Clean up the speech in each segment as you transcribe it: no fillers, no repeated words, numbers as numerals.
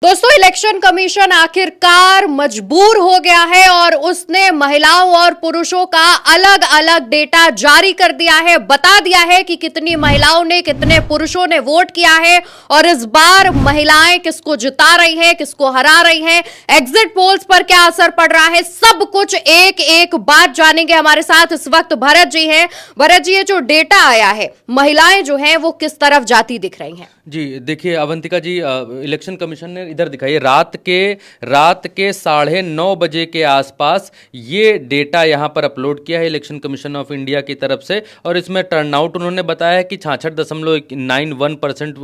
दोस्तों, election commission आखिरकार मजबूर हो गया है और उसने महिलाओं और पुरुषों का अलग अलग डेटा जारी कर दिया है। बता दिया है कि कितनी महिलाओं ने, कितने पुरुषों ने वोट किया है और इस बार महिलाएं किसको जिता रही हैं, किसको हरा रही हैं, एग्जिट पोल्स पर क्या असर पड़ रहा है, सब कुछ एक एक बात जानेंगे। हमारे साथ इस वक्त भरत जी हैं। भरत जी, ये जो डेटा आया है, महिलाएं जो हैं वो किस तरफ जाती दिख रही हैं? जी देखिए अवंतिका जी, इलेक्शन कमीशन ने इधर दिखाई रात के 9:30 बजे के आसपास ये डेटा यहाँ पर अपलोड किया है इलेक्शन कमीशन ऑफ इंडिया की तरफ से। और इसमें टर्नआउट उन्होंने बताया है कि 66.91%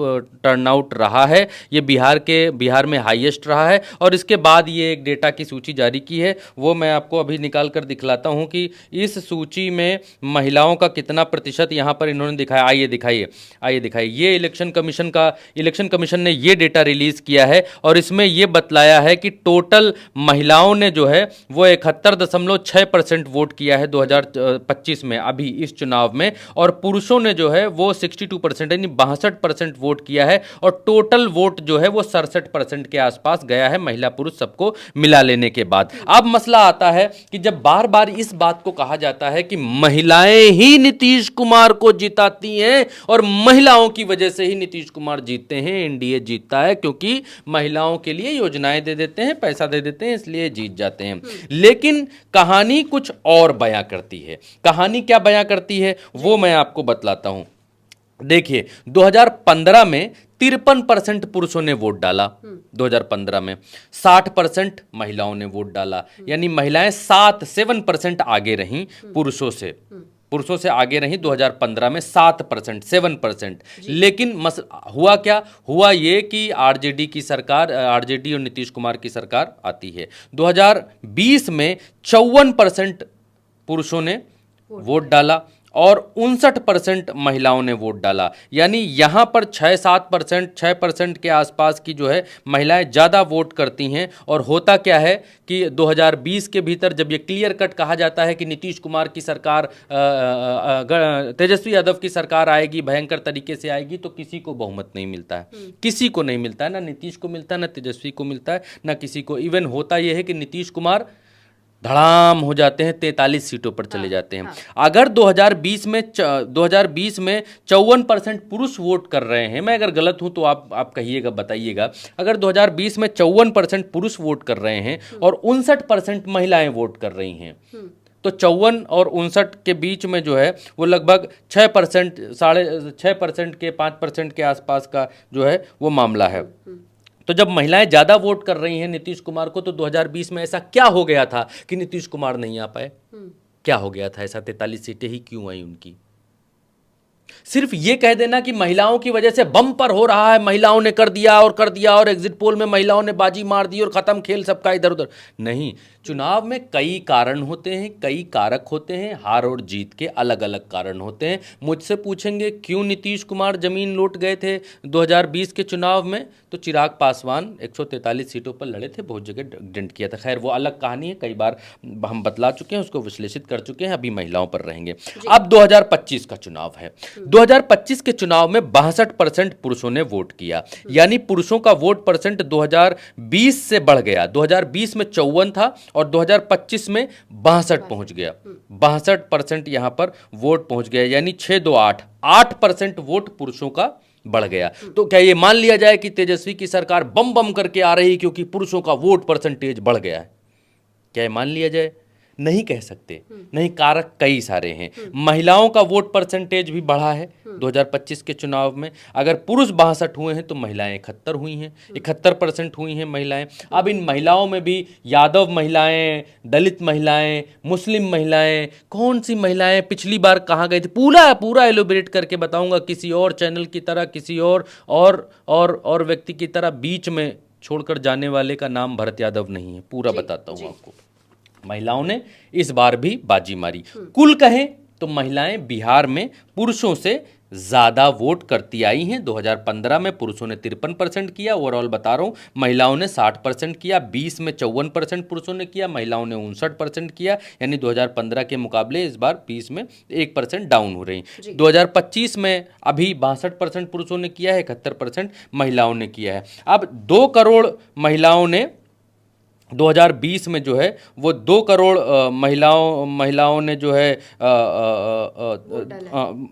टर्नआउट रहा है। ये बिहार में हाईएस्ट रहा है। और इसके बाद ये एक डेटा की सूची जारी की है, वो मैं आपको अभी निकाल कर दिखलाता हूँ कि इस सूची में महिलाओं का कितना प्रतिशत यहाँ पर इन्होंने दिखाया। आइए दिखाइए ये इलेक्शन कमीशन ने ये डेटा रिलीज किया है और इसमें ये बतलाया है कि टोटल महिलाओं ने जो है वो 71.6% वोट किया है 2025 में, अभी इस चुनाव में। और पुरुषों ने जो है वो 62% यानी 62% वोट किया है। और टोटल वोट जो है वो 67% के आसपास गया है, महिला पुरुष सबको मिला लेने के बाद। अब मसला आता है कि जब बार बार इस बात को कहा जाता है कि महिलाएं ही नीतीश कुमार को जिताती हैं और महिलाओं की वजह से ही नीतीश कुमार जीतते हैं, एनडीए जीतता है, क्योंकि महिलाओं के लिए योजनाएं दे देते हैं, पैसा दे देते हैं, इसलिए जीत जाते हैं। लेकिन कहानी कुछ और बयां करती है। कहानी क्या बयां करती है वो मैं आपको बतलाता हूं। देखिए 2015 में 53% पुरुषों ने वोट डाला, 2015 में 60% महिलाओं ने वोट डाला, यानी महिलाएं 7% आगे रहीं पुरुषों से आगे रही 2015 में 7% लेकिन हुआ क्या? हुआ ये कि आरजेडी और नीतीश कुमार की सरकार आती है। 2020 में 54% पुरुषों ने वोट डाला और 59% महिलाओं ने वोट डाला, यानी यहां पर 6% के आसपास की जो है महिलाएं ज़्यादा वोट करती हैं। और होता क्या है कि 2020 के भीतर जब ये क्लियर कट कहा जाता है कि नीतीश कुमार की सरकार, तेजस्वी यादव की सरकार आएगी, भयंकर तरीके से आएगी, तो किसी को बहुमत नहीं मिलता है, किसी को नहीं मिलता है, ना नीतीश को मिलता है, ना तेजस्वी को मिलता है, ना किसी को। इवन होता यह है कि नीतीश कुमार धड़ाम हो जाते हैं, 43 सीटों पर चले जाते हैं। अगर 2020 में 54% पुरुष वोट कर रहे हैं, मैं अगर गलत हूं तो आप कहिएगा, बताइएगा। अगर 2020 में 54% पुरुष वोट कर रहे हैं और 59% महिलाएं वोट कर रही हैं, तो 54 और 59 के बीच में जो है वो लगभग 6%, 6.5% के 5% के आसपास का जो है वो मामला है। तो जब महिलाएं ज़्यादा वोट कर रही हैं नीतीश कुमार को, तो 2020 में ऐसा क्या हो गया था कि नीतीश कुमार नहीं आ पाए? क्या हो गया था ऐसा? 43 सीटें ही क्यों आई उनकी? सिर्फ ये कह देना कि महिलाओं की वजह से बम्पर हो रहा है, महिलाओं ने कर दिया और एग्जिट पोल में महिलाओं ने बाजी मार दी और खत्म खेल सबका इधर उधर नहीं। चुनाव में कई कारण होते हैं, कई कारक होते हैं, हार और जीत के अलग अलग कारण होते हैं। मुझसे पूछेंगे क्यों नीतीश कुमार जमीन लौट गए थे 2020 के चुनाव में, तो चिराग पासवान 143 सीटों पर लड़े थे, बहुत जगह डेंट किया था। खैर वो अलग कहानी है, कई बार हम बतला चुके हैं, उसको विश्लेषित कर चुके हैं, अभी महिलाओं पर रहेंगे। अब 2025 का चुनाव है। 2025 के चुनाव में 62% पुरुषों ने वोट किया, यानी पुरुषों का वोट परसेंट 2020 से बढ़ गया। 2020 में 54 था और 2025 में 62 पहुंच गया, 62% यहां पर वोट पहुंच गया, यानी 8% वोट पुरुषों का बढ़ गया। तो क्या ये मान लिया जाए कि तेजस्वी की सरकार बम बम करके आ रही क्योंकि पुरुषों का वोट परसेंटेज बढ़ गया है? क्या ये मान लिया जाए? नहीं कह सकते, नहीं, कारक कई सारे हैं। महिलाओं का वोट परसेंटेज भी बढ़ा है 2025 के चुनाव में। अगर पुरुष 62 हुए हैं तो महिलाएं 71 हुई हैं, 71% हुई हैं महिलाएं। अब इन महिलाओं में भी यादव महिलाएं, दलित महिलाएं, मुस्लिम महिलाएं, कौन सी महिलाएं पिछली बार कहाँ गई थी, पूरा एलोबरेट करके बताऊंगा, किसी और चैनल की तरह, किसी और व्यक्ति की तरह बीच में छोड़कर जाने वाले का नाम भरत यादव नहीं है, पूरा बताता हूँ आपको। महिलाओं ने इस बार भी बाजी मारी। कुल कहें तो महिलाएं बिहार में पुरुषों से ज़्यादा वोट करती आई हैं। 2015 में पुरुषों ने 53% किया, ओवरऑल बता रहा हूँ, महिलाओं ने 60% किया, 20 में 54% पुरुषों ने किया, महिलाओं ने 59% किया, यानी 2015 के मुकाबले इस बार 20 में 1% डाउन हो रही। 2025 में अभी 62% पुरुषों ने किया है, 71% महिलाओं ने किया है। अब 2 करोड़ महिलाओं ने 2020 में जो है वो 2 करोड़ महिलाओं ने जो है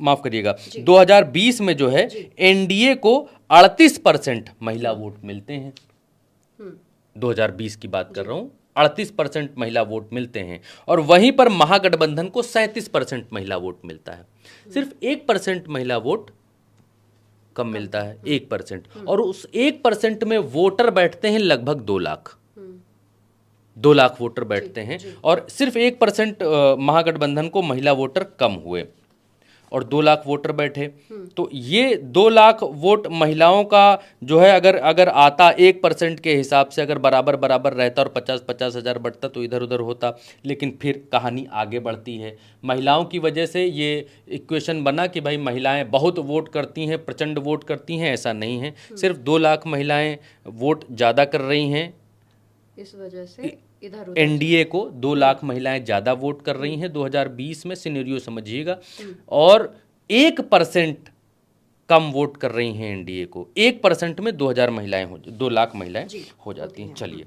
माफ करिएगा, 2020 में जो है एनडीए को 38% महिला वोट मिलते हैं। 2020 की बात कर रहा हूं, 38% महिला वोट मिलते हैं, और वहीं पर महागठबंधन को 37% महिला वोट मिलता है। सिर्फ 1% महिला वोट कम मिलता है, 1%, और उस 1% में वोटर बैठते हैं लगभग 2 लाख, 2 लाख वोटर बैठते हैं, और सिर्फ 1% महागठबंधन को महिला वोटर कम हुए और 2 लाख वोटर बैठे। तो ये 2 लाख वोट महिलाओं का जो है, अगर आता 1% के हिसाब से, अगर बराबर बराबर रहता और 50-50 हज़ार बढ़ता तो इधर उधर होता, लेकिन फिर कहानी आगे बढ़ती है। महिलाओं की वजह से ये इक्वेशन बना कि भाई महिलाएं बहुत वोट करती हैं, प्रचंड वोट करती हैं, ऐसा नहीं है। सिर्फ 2 लाख महिलाएं वोट ज़्यादा कर रही हैं, इस वजह से इधर एनडीए को 2 लाख महिलाएं ज़्यादा वोट कर रही हैं 2020 में, सिनेरियो समझिएगा, और 1% कम वोट कर रही हैं एनडीए को। 1% में 2 लाख महिलाएं हो जाती हैं। चलिए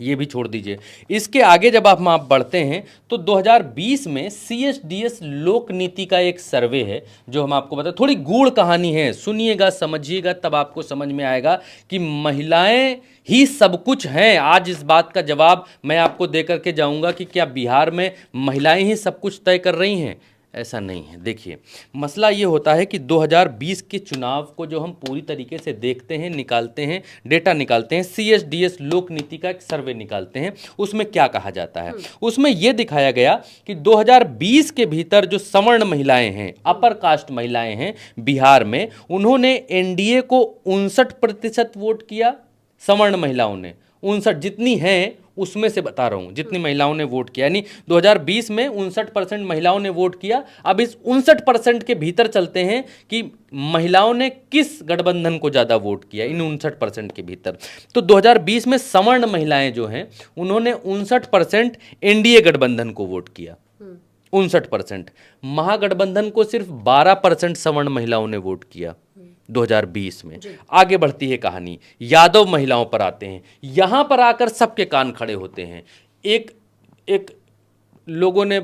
ये भी छोड़ दीजिए। इसके आगे जब आप बढ़ते हैं तो 2020 में सीएसडीएस लोक नीति का एक सर्वे है जो हम आपको बताएं। थोड़ी गूढ़ कहानी है, सुनिएगा, समझिएगा, तब आपको समझ में आएगा कि महिलाएं ही सब कुछ हैं। आज इस बात का जवाब मैं आपको देकर के जाऊंगा कि क्या बिहार में महिलाएं ही सब कुछ तय कर रही हैं? ऐसा नहीं है। देखिए, मसला ये होता है कि 2020 के चुनाव को जो हम पूरी तरीके से देखते हैं, निकालते हैं, डेटा निकालते हैं, सीएसडीएस लोक नीति का एक सर्वे निकालते हैं, उसमें क्या कहा जाता है? उसमें यह दिखाया गया कि 2020 के भीतर जो सवर्ण महिलाएं हैं, अपर कास्ट महिलाएं हैं बिहार में, उन्होंने एनडीए को 59% वोट किया। सवर्ण महिलाओं ने 59, जितनी हैं उसमें से बता रहा हूं, जितनी महिलाओं ने वोट किया, यानी 2020 में 59% महिलाओं ने वोट किया। अब इस 59% के भीतर चलते हैं कि महिलाओं ने किस गठबंधन को ज्यादा वोट किया इन 59% के भीतर। तो 2020 में सवर्ण महिलाएं जो हैं उन्होंने 59% एनडीए गठबंधन को वोट किया, 59%। महागठबंधन को सिर्फ 12% सवर्ण महिलाओं ने वोट किया 2020 में। आगे बढ़ती है कहानी, यादव महिलाओं पर आते हैं। यहां पर आकर सबके कान खड़े होते हैं। एक लोगों ने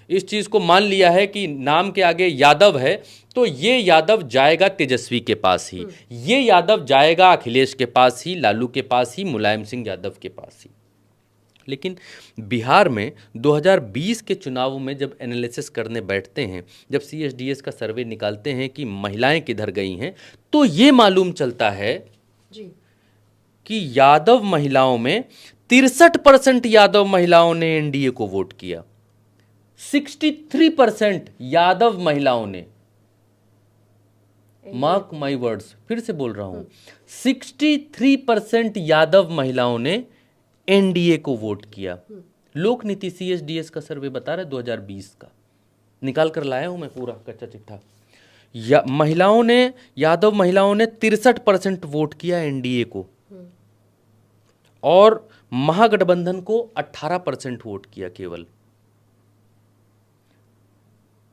इस चीज को मान लिया है कि नाम के आगे यादव है तो ये यादव जाएगा तेजस्वी के पास ही, ये यादव जाएगा अखिलेश के पास ही, लालू के पास ही, मुलायम सिंह यादव के पास ही। लेकिन बिहार में 2020 के चुनाव में जब एनालिसिस करने बैठते हैं, जब सीएसडीएस का सर्वे निकालते हैं कि महिलाएं किधर गई हैं, तो ये मालूम चलता है कि यादव महिलाओं में 63% यादव महिलाओं ने एनडीए को वोट किया। 63% यादव महिलाओं ने, मार्क माई वर्ड्स, फिर से बोल रहा हूं, 63% यादव महिलाओं ने एनडीए को वोट किया। लोक नीति सीएसडीएस का सर्वे बता रहा है 2020 का, निकाल कर लाया हूं मैं पूरा कच्चा चिट्ठा। यादव महिलाओं ने 63% वोट किया एनडीए को, और महागठबंधन को 18% वोट किया केवल।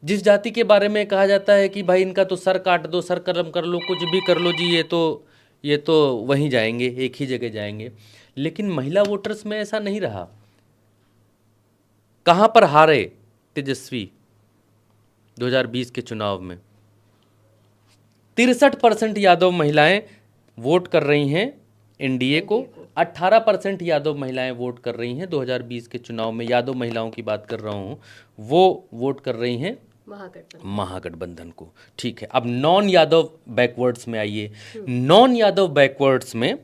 जिस जाति के बारे में कहा जाता है कि भाई इनका तो सर काट दो, सर कलम कर लो, कुछ भी कर लो जी, ये तो वहीं जाएंगे, एक ही जगह जाएंगे। लेकिन महिला वोटर्स में ऐसा नहीं रहा। कहां पर हारे तेजस्वी 2020 के चुनाव में? 63% यादव महिलाएं वोट कर रही हैं एनडीए को, 18% यादव महिलाएं वोट कर रही हैं 2020 के चुनाव में। यादव महिलाओं की बात कर रहा हूं, वो वोट कर रही हैं महागठबंधन को। ठीक है, अब नॉन यादव बैकवर्ड्स में आइए। नॉन यादव बैकवर्ड्स में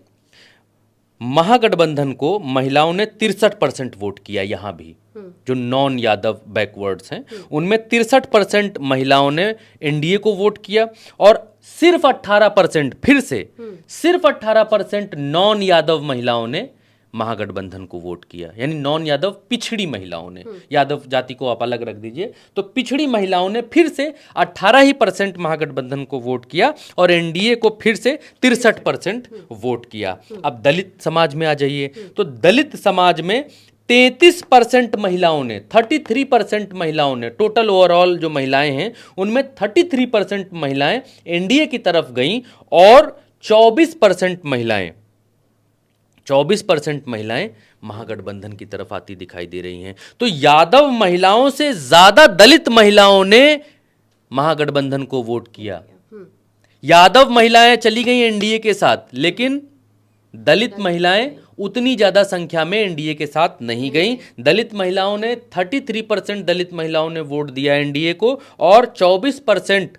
महागठबंधन को महिलाओं ने 63% वोट किया। यहां भी जो नॉन यादव बैकवर्ड्स हैं उनमें 63% महिलाओं ने एनडीए को वोट किया, और सिर्फ 18%, फिर से सिर्फ 18% नॉन यादव महिलाओं ने महागठबंधन को वोट किया, यानी नॉन यादव पिछड़ी महिलाओं ने, यादव जाति को आप अलग रख दीजिए, तो पिछड़ी महिलाओं ने फिर से 18% महागठबंधन को वोट किया और एनडीए को फिर से 63% वोट किया। अब दलित समाज में आ जाइए, तो दलित समाज में 33% महिलाओं ने, 33% महिलाओं ने, टोटल ओवरऑल जो महिलाएं हैं उनमें 33% महिलाएं एनडीए की तरफ गईं और 24% महिलाएं महागठबंधन की तरफ आती दिखाई दे रही हैं। तो यादव महिलाओं से ज्यादा दलित महिलाओं ने महागठबंधन को वोट किया। यादव महिलाएं चली गई एनडीए के साथ, लेकिन दलित महिलाएं उतनी ज्यादा संख्या में एनडीए के साथ नहीं गई। दलित महिलाओं ने 33% दलित महिलाओं ने वोट दिया एनडीए को और 24%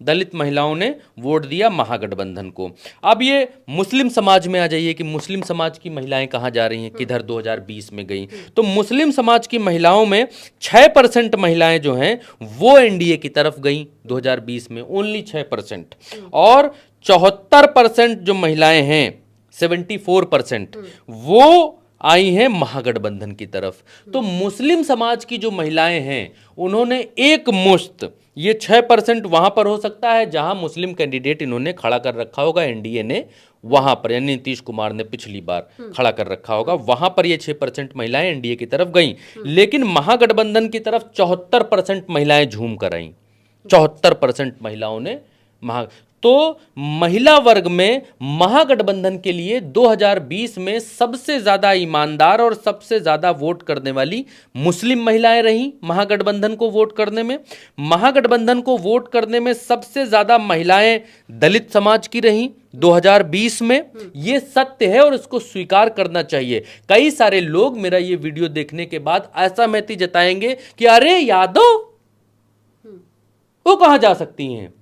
दलित महिलाओं ने वोट दिया महागठबंधन को। अब ये मुस्लिम समाज में आ जाइए कि मुस्लिम समाज की महिलाएं कहां जा रही हैं, किधर 2020 में गई। तो मुस्लिम समाज की महिलाओं में 6% महिलाएं जो हैं वो एनडीए की तरफ गई 2020 में, ओनली 6%, और 74% जो महिलाएं हैं, 74%, वो आई हैं महागठबंधन की तरफ। तो मुस्लिम समाज की जो महिलाएं हैं उन्होंने एक मुश्त, ये 6% वहां पर हो सकता है जहां मुस्लिम कैंडिडेट इन्होंने खड़ा कर रखा होगा एनडीए ने, वहां पर, यानी नीतीश कुमार ने पिछली बार खड़ा कर रखा होगा, वहां पर ये 6% महिलाएं एनडीए की तरफ गईं। लेकिन महागठबंधन की तरफ 74% महिलाएं झूम कर आईं, 74% महिलाओं ने तो महिला वर्ग में महागठबंधन के लिए 2020 में सबसे ज्यादा ईमानदार और सबसे ज्यादा वोट करने वाली मुस्लिम महिलाएं रहीं। महागठबंधन को वोट करने में, महागठबंधन को वोट करने में सबसे ज्यादा महिलाएं दलित समाज की रहीं 2020 में। यह सत्य है और इसको स्वीकार करना चाहिए। कई सारे लोग मेरा ये वीडियो देखने के बाद असहमति जताएंगे कि अरे यादव वो कहां जा सकती हैं,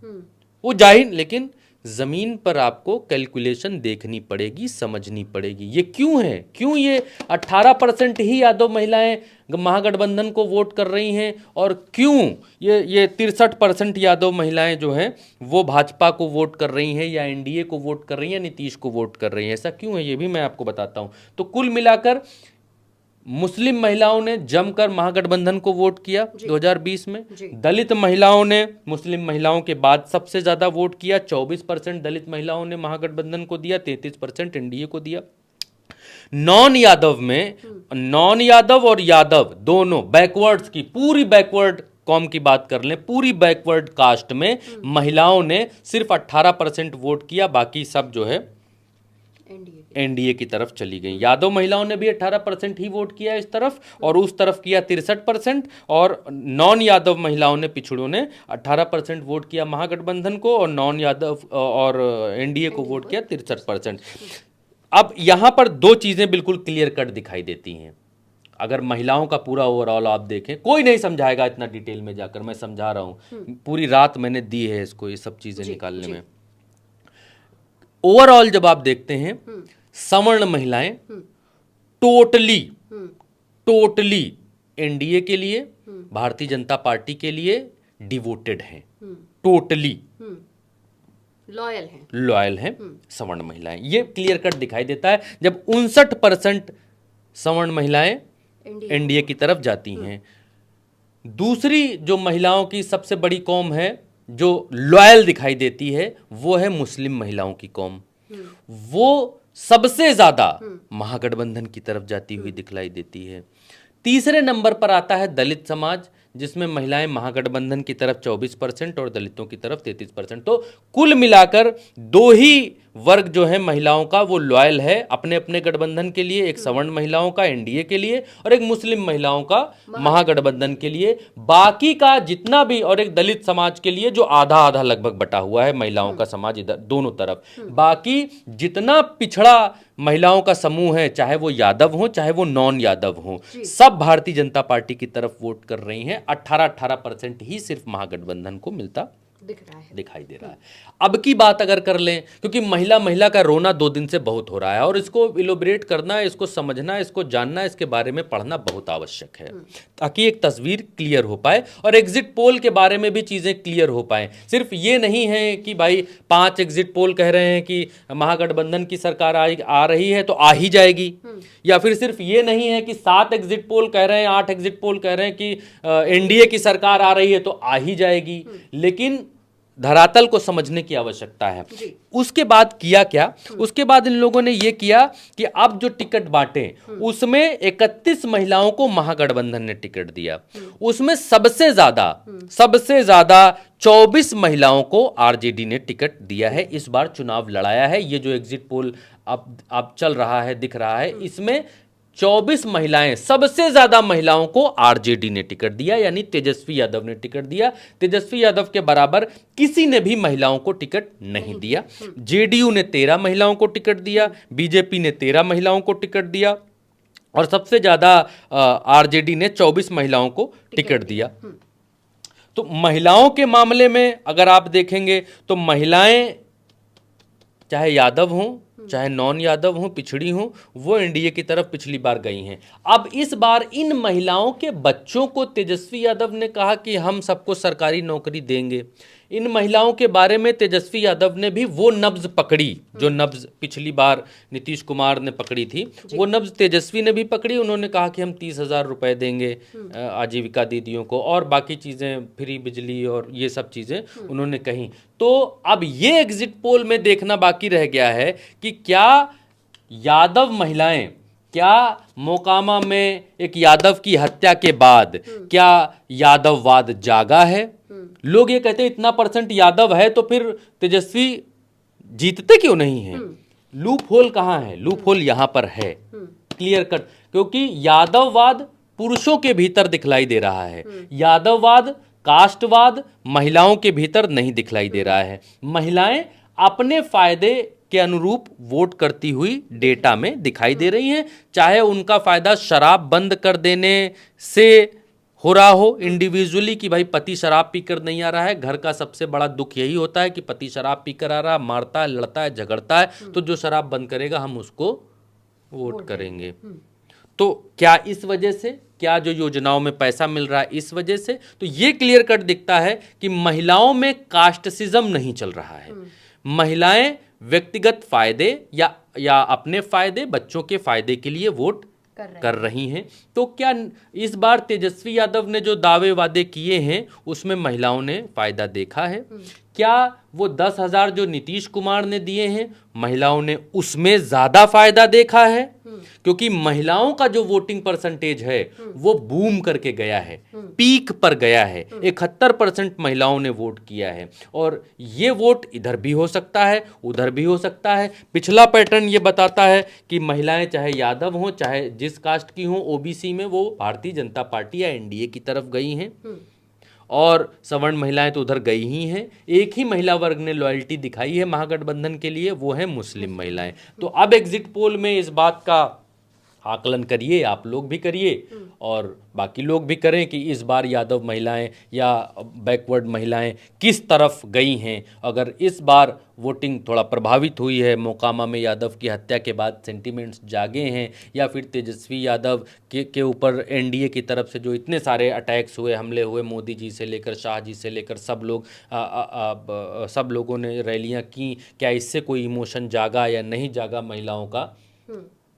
वो जाहिर, लेकिन जमीन पर आपको कैलकुलेशन देखनी पड़ेगी, समझनी पड़ेगी ये क्यों है, क्यों ये 18% ही यादव महिलाएं महागठबंधन को वोट कर रही हैं और क्यों ये 63% यादव महिलाएं जो हैं वो भाजपा को वोट कर रही हैं या एनडीए को वोट कर रही हैं या नीतीश को वोट कर रही हैं। ऐसा क्यों है ये भी मैं आपको बताता हूं। तो कुल मिलाकर मुस्लिम महिलाओं ने जमकर महागठबंधन को वोट किया 2020 में। दलित महिलाओं ने मुस्लिम महिलाओं के बाद सबसे ज्यादा वोट किया, 24% दलित महिलाओं ने महागठबंधन को दिया, 33% एनडीए को दिया। नॉन यादव में, नॉन यादव और यादव दोनों बैकवर्ड्स की, पूरी बैकवर्ड कॉम की बात कर लें, पूरी बैकवर्ड कास्ट में महिलाओं ने सिर्फ 18% वोट किया, बाकी सब जो है एनडीए की तरफ चली गई। यादव महिलाओं ने भी 18% ही वोट किया इस तरफ और उस तरफ किया 63%, और नॉन यादव महिलाओं ने, पिछड़ों ने 18% वोट किया महागठबंधन को और नॉन यादव और एनडीए को वोट किया 63%। अब यहां पर दो चीजें बिल्कुल क्लियर कट दिखाई देती हैं। अगर महिलाओं का पूरा ओवरऑल आप देखें, कोई नहीं समझाएगा इतना डिटेल में जाकर, मैं समझा रहा हूं, पूरी रात मैंने दी है इसको, ये सब चीजें निकालने में। ओवरऑल जब आप देखते हैं, सवर्ण महिलाएं टोटली एनडीए के लिए, भारतीय जनता पार्टी के लिए डिवोटेड हैं, टोटली लॉयल हैं सवर्ण महिलाएं। ये क्लियर कट दिखाई देता है जब 59% सवर्ण महिलाएं एनडीए की तरफ जाती हैं। दूसरी जो महिलाओं की सबसे बड़ी कौम है जो लॉयल दिखाई देती है, वो है मुस्लिम महिलाओं की कौम। वो सबसे ज्यादा महागठबंधन की तरफ जाती हुई दिखलाई देती है। तीसरे नंबर पर आता है दलित समाज, जिसमें महिलाएं महागठबंधन की तरफ 24% और दलितों की तरफ 33%। तो कुल मिलाकर दो ही वर्ग जो है महिलाओं का वो लॉयल है अपने अपने गठबंधन के लिए, एक सवर्ण महिलाओं का एनडीए के लिए और एक मुस्लिम महिलाओं का महागठबंधन के लिए। बाकी का जितना भी, और एक दलित समाज के लिए जो आधा आधा लगभग बटा हुआ है महिलाओं का समाज इधर दोनों तरफ। बाकी जितना पिछड़ा महिलाओं का समूह है, चाहे वो यादव हो चाहे वो नॉन यादव हो, सब भारतीय जनता पार्टी की तरफ वोट कर रही हैं। 18% ही सिर्फ महागठबंधन को मिलता दिखाई दे रहा है। अब की बात अगर कर लें, क्योंकि महिला का रोना 2 दिन से बहुत हो रहा है और इसको इलोबरेट करना, इसको समझना, इसको जानना, इसके बारे में पढ़ना बहुत आवश्यक है ताकि एक तस्वीर क्लियर हो पाए और एग्जिट पोल के बारे में भी चीजें क्लियर हो पाए। सिर्फ ये नहीं है कि भाई 5 एग्जिट पोल कह रहे हैं कि महागठबंधन की सरकार आ रही है तो आ ही जाएगी, या फिर सिर्फ ये नहीं है कि 7 एग्जिट पोल कह रहे हैं, 8 एग्जिट पोल कह रहे हैं कि एनडीए की सरकार आ रही है तो आ ही जाएगी, लेकिन धरातल को समझने की आवश्यकता है। उसके बाद किया क्या? उसके बाद इन लोगों ने यह किया कि अब जो टिकट बांटे उसमें 31 महिलाओं को महागठबंधन ने टिकट दिया, उसमें सबसे ज्यादा 24 महिलाओं को आरजेडी ने टिकट दिया है, इस बार चुनाव लड़ाया है। ये जो एग्जिट पोल अब चल रहा है, दिख रहा है, इसमें 24 महिलाएं, सबसे ज्यादा महिलाओं को आरजेडी ने टिकट दिया, यानी तेजस्वी यादव ने टिकट दिया। तेजस्वी यादव के बराबर किसी ने भी महिलाओं को टिकट नहीं दिया। जेडीयू ने 13 महिलाओं को टिकट दिया, बीजेपी ने 13 महिलाओं को टिकट दिया और सबसे ज्यादा आरजेडी ने 24 महिलाओं को टिकट दिया। तो महिलाओं के मामले में अगर आप देखेंगे तो महिलाएं चाहे यादव हों चाहे नॉन यादव हों, पिछड़ी हों, वो एनडीए की तरफ पिछली बार गई हैं। अब इस बार इन महिलाओं के बच्चों को तेजस्वी यादव ने कहा कि हम सबको सरकारी नौकरी देंगे। इन महिलाओं के बारे में तेजस्वी यादव ने भी वो नब्ज पकड़ी जो नब्ज पिछली बार नीतीश कुमार ने पकड़ी थी, वो नब्ज तेजस्वी ने भी पकड़ी। उन्होंने कहा कि हम 30,000 रुपए देंगे आजीविका दीदियों को और बाकी चीज़ें, फ्री बिजली और ये सब चीज़ें उन्होंने कही। तो अब ये एग्जिट पोल में देखना बाकी रह गया है कि क्या यादव महिलाएं, क्या मोकामा में एक यादव की हत्या के बाद क्या यादववाद जागा है? लोग ये कहते हैं इतना % यादव है तो फिर तेजस्वी जीतते क्यों नहीं है? लूप होल कहां है? लूप होल यहां पर है, क्लियर कट, क्योंकि यादववाद पुरुषों के भीतर दिखलाई दे रहा है, यादववाद, कास्टवाद महिलाओं के भीतर नहीं दिखलाई दे रहा है। महिलाएं अपने फायदे के अनुरूप वोट करती हुई डेटा में दिखाई दे रही हैं, चाहे उनका फायदा शराब बंद कर देने से हो रहा हो इंडिविजुअली कि भाई पति शराब पीकर नहीं आ रहा है। घर का सबसे बड़ा दुख यही होता है कि पति शराब पीकर आ रहा है, मारता है, लड़ता है, झगड़ता है, तो जो शराब बंद करेगा हम उसको वोट करेंगे। तो क्या इस वजह से, क्या जो योजनाओं में पैसा मिल रहा है इस वजह से? तो ये क्लियर कट दिखता है कि महिलाओं में कास्टिज्म नहीं चल रहा है। महिलाएं व्यक्तिगत फायदे या अपने फायदे, बच्चों के फायदे के लिए वोट कर रही हैं। तो क्या इस बार तेजस्वी यादव ने जो दावे वादे किए हैं उसमें महिलाओं ने फायदा देखा है? क्या वो 10,000 जो नीतीश कुमार ने दिए हैं महिलाओं ने उसमें ज्यादा फायदा देखा है? क्योंकि महिलाओं का जो वोटिंग परसेंटेज है वो बूम करके गया है, पीक पर गया है, 71% महिलाओं ने वोट किया है। और ये वोट इधर भी हो सकता है, उधर भी हो सकता है। पिछला पैटर्न ये बताता है कि महिलाएं चाहे यादव हों, चाहे जिस कास्ट की हों, ओबीसी में, वो भारतीय जनता पार्टी या एनडीए की तरफ गई हैं और सवर्ण महिलाएं तो उधर गई ही हैं। एक ही महिला वर्ग ने लॉयल्टी दिखाई है महागठबंधन के लिए, वो है मुस्लिम महिलाएं। तो अब एग्जिट पोल में इस बात का आकलन करिए, आप लोग भी करिए और बाकी लोग भी करें कि इस बार यादव महिलाएं या बैकवर्ड महिलाएं किस तरफ गई हैं। अगर इस बार वोटिंग थोड़ा प्रभावित हुई है, मोकामा में यादव की हत्या के बाद सेंटिमेंट्स जागे हैं, या फिर तेजस्वी यादव के ऊपर एनडीए की तरफ से जो इतने सारे अटैक्स हुए, हमले हुए, मोदी जी से लेकर शाह जी से लेकर सब लोग सब लोगों ने रैलियां की, क्या इससे कोई इमोशन जागा या नहीं जागा महिलाओं का,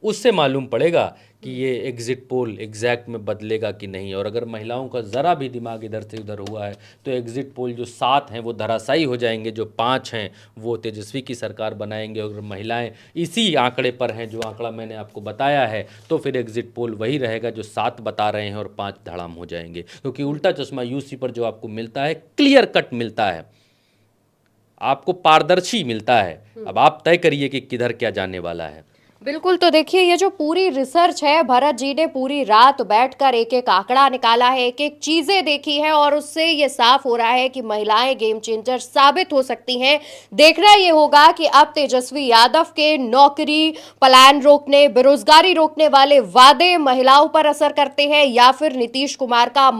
उससे मालूम पड़ेगा कि ये एग्जिट पोल एग्जैक्ट में बदलेगा कि नहीं। और अगर महिलाओं का ज़रा भी दिमाग इधर से उधर हुआ है तो एग्जिट पोल जो 7 हैं वो धराशायी हो जाएंगे, जो 5 हैं वो तेजस्वी की सरकार बनाएंगे। अगर महिलाएं इसी आंकड़े पर हैं, जो आंकड़ा मैंने आपको बताया है, तो फिर एग्जिट पोल वही रहेगा जो 7 बता रहे हैं और 5 धड़ाम हो जाएंगे। क्योंकि उल्टा चश्मा यूसी पर जो आपको मिलता है, क्लियर कट मिलता है, आपको पारदर्शी मिलता है। अब आप तय करिए कि किधर क्या जाने वाला है। बिल्कुल। तो देखिए, ये जो पूरी रिसर्च है, भरत जी ने पूरी रात बैठकर एक एक आंकड़ा निकाला है, एक एक चीजें देखी है और उससे ये साफ हो रहा है कि महिलाएं गेम चेंजर साबित हो सकती हैं। देखना ये होगा कि अब तेजस्वी यादव के नौकरी पलायन रोकने, बेरोजगारी रोकने वाले वादे महिलाओं पर असर करते हैं या फिर नीतीश कुमार का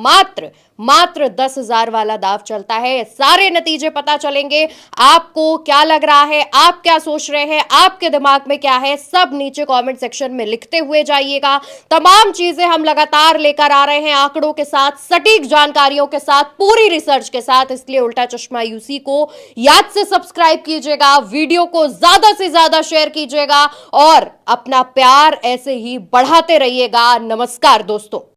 मात्र 10,000 वाला दाव चलता है। सारे नतीजे पता चलेंगे। आपको क्या लग रहा है, आप क्या सोच रहे हैं, आपके दिमाग में क्या है, सब सब नीचे कमेंट सेक्शन में लिखते हुए जाइएगा। तमाम चीजें हम लगातार लेकर आ रहे हैं, आंकड़ों के साथ, सटीक जानकारियों के साथ, पूरी रिसर्च के साथ। इसलिए उल्टा चश्मा यूसी को याद से सब्सक्राइब कीजिएगा, वीडियो को ज्यादा से ज्यादा शेयर कीजिएगा और अपना प्यार ऐसे ही बढ़ाते रहिएगा। नमस्कार दोस्तों।